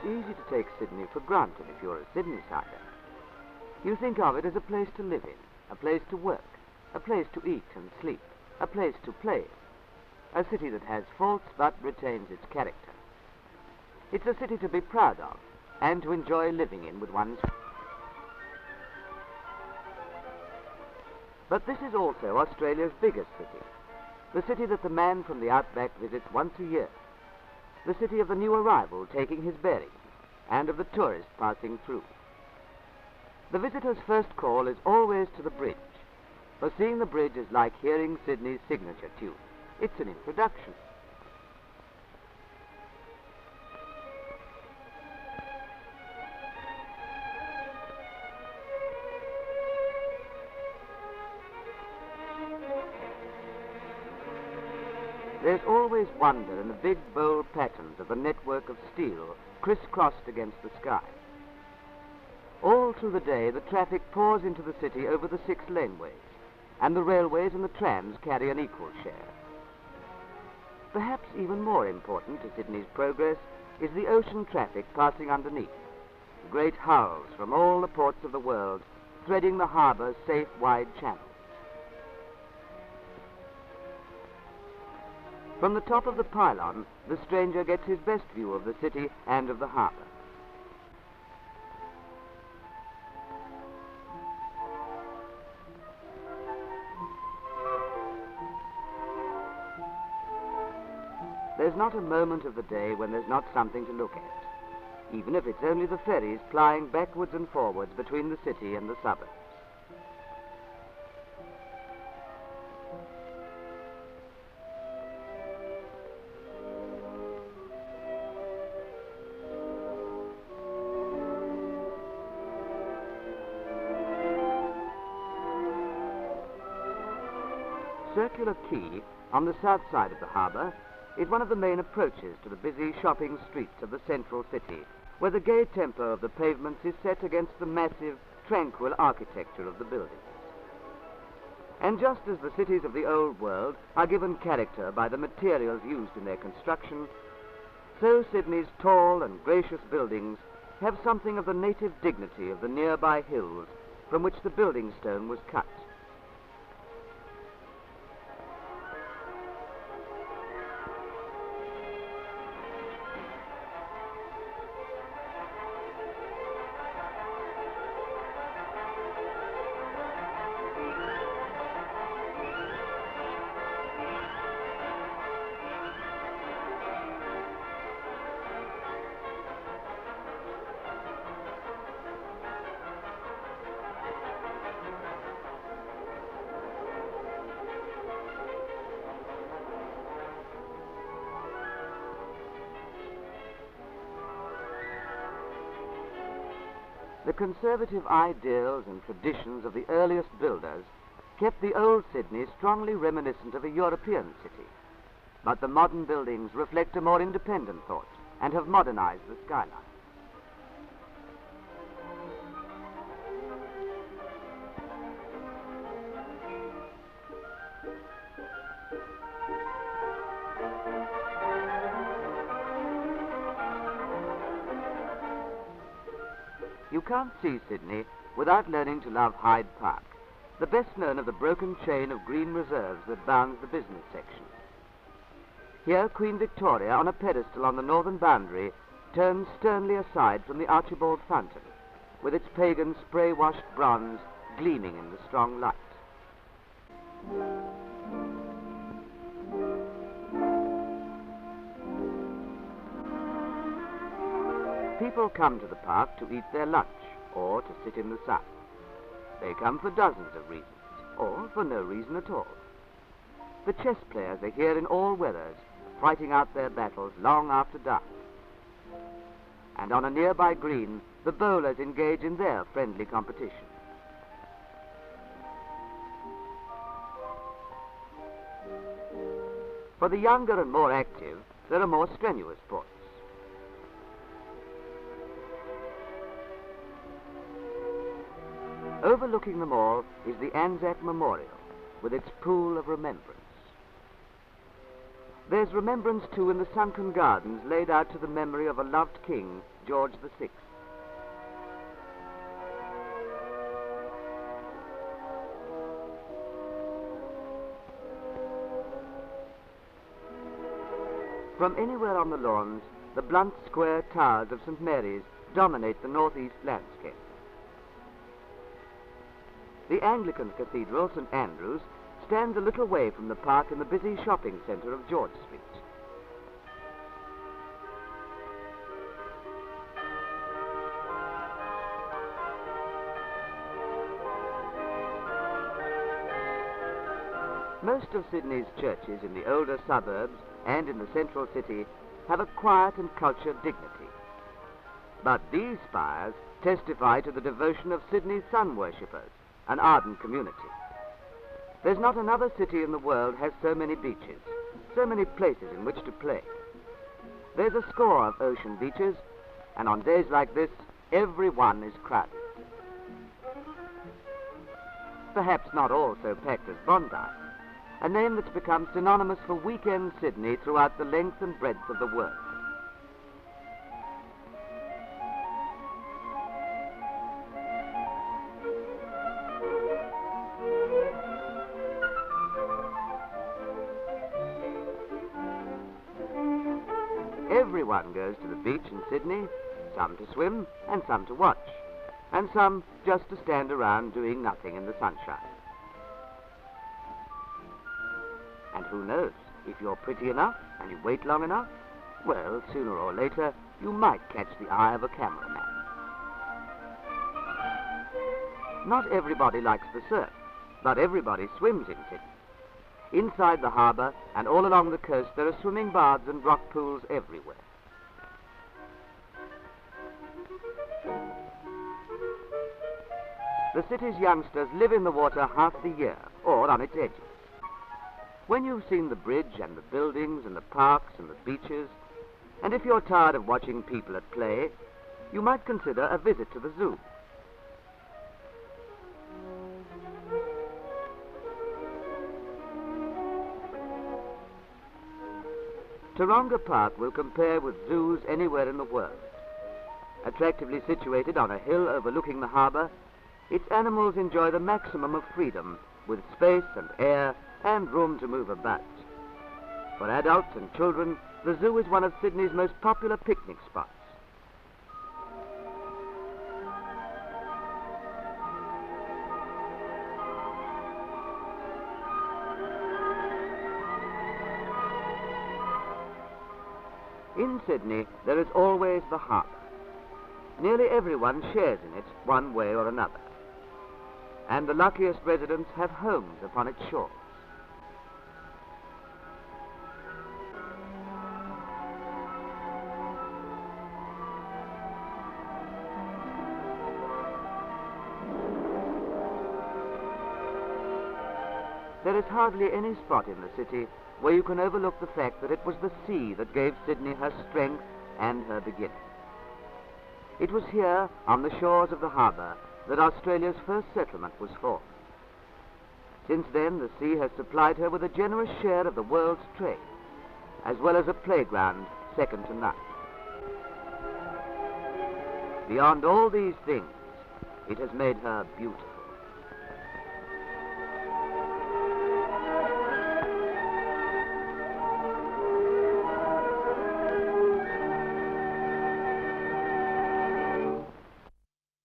easy to take Sydney for granted if you're a Sydneysider. You think of it as a place to live in, a place to work, a place to eat and sleep, a place to play. A city that has faults but retains its character. It's a city to be proud of and to enjoy living in with one's... But this is also Australia's biggest city, the city that the man from the outback visits once a year, the city of the new arrival taking his bearings, and of the tourist passing through. The visitor's first call is always to the bridge, for seeing the bridge is like hearing Sydney's signature tune. It's an introduction. There's always wonder in the big, bold patterns of the network of steel criss-crossed against the sky. All through the day, the traffic pours into the city over the 6 laneways, and the railways and the trams carry an equal share. Perhaps even more important to Sydney's progress is the ocean traffic passing underneath, great hulls from all the ports of the world threading the harbour's safe, wide channels. From the top of the pylon, the stranger gets his best view of the city and of the harbour. There's not a moment of the day when there's not something to look at, even if it's only the ferries plying backwards and forwards between the city and the suburbs. Circular Quay, on the south side of the harbour, is one of the main approaches to the busy shopping streets of the central city, where the gay tempo of the pavements is set against the massive, tranquil architecture of the buildings. And just as the cities of the old world are given character by the materials used in their construction, so Sydney's tall and gracious buildings have something of the native dignity of the nearby hills from which the building stone was cut. The conservative ideals and traditions of the earliest builders kept the old Sydney strongly reminiscent of a European city, but the modern buildings reflect a more independent thought and have modernized the skyline. You can't see Sydney without learning to love Hyde Park, the best known of the broken chain of green reserves that bounds the business section. Here Queen Victoria, on a pedestal on the northern boundary, turns sternly aside from the Archibald Fountain, with its pagan spray-washed bronze gleaming in the strong light. People come to the park to eat their lunch or to sit in the sun. They come for dozens of reasons, or for no reason at all. The chess players are here in all weathers, fighting out their battles long after dark. And on a nearby green, the bowlers engage in their friendly competition. For the younger and more active, there are more strenuous sports. Overlooking them all is the Anzac Memorial, with its pool of remembrance. There's remembrance, too, in the sunken gardens laid out to the memory of a loved king George VI. From anywhere on the lawns, the blunt square towers of St. Mary's dominate the northeast landscape. The Anglican Cathedral, St. Andrew's, stands a little way from the park in the busy shopping centre of George Street. Most of Sydney's churches in the older suburbs and in the central city have a quiet and cultured dignity. But these spires testify to the devotion of Sydney's sun worshippers, an ardent community. There's not another city in the world has so many beaches, so many places in which to play. There's a score of ocean beaches, and on days like this, every one is crowded. Perhaps not all so packed as Bondi, a name that's become synonymous for weekend Sydney throughout the length and breadth of the world. Everyone goes to the beach in Sydney, some to swim and some to watch, and some just to stand around doing nothing in the sunshine. And who knows, if you're pretty enough and you wait long enough, well, sooner or later, you might catch the eye of a cameraman. Not everybody likes the surf, but everybody swims in Sydney. Inside the harbour and all along the coast, there are swimming baths and rock pools everywhere. The city's youngsters live in the water half the year, or on its edges. When you've seen the bridge and the buildings and the parks and the beaches, and if you're tired of watching people at play, you might consider a visit to the zoo. Taronga Park will compare with zoos anywhere in the world. Attractively situated on a hill overlooking the harbour, its animals enjoy the maximum of freedom, with space and air and room to move about. For adults and children, the zoo is one of Sydney's most popular picnic spots. In Sydney, there is always the harbour. Nearly everyone shares in it one way or another. And the luckiest residents have homes upon its shores. There is hardly any spot in the city where you can overlook the fact that it was the sea that gave Sydney her strength and her beginning. It was here, on the shores of the harbour, that Australia's first settlement was formed. Since then, the sea has supplied her with a generous share of the world's trade, as well as a playground second to none. Beyond all these things, it has made her beautiful.